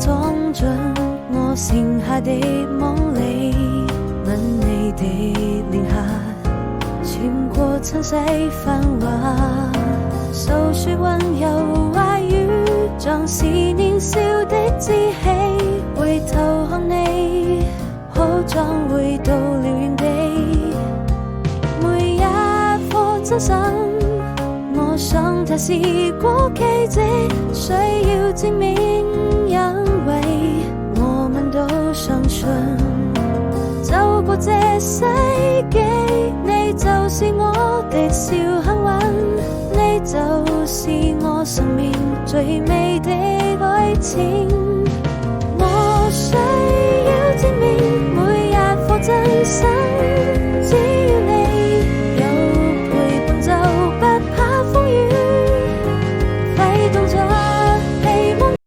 裝進我剩下的夢裡，吻你的臉頰，穿過塵世繁華，訴說溫柔話語，像是年少的志氣。回頭看你，好像回到了原地，每一顆真心，我想它是過奇蹟，需要證明，因為我們都相信，走過這世紀，你就是我的小幸運，你就是我生命最美的愛情。我需要證明每一顆真心，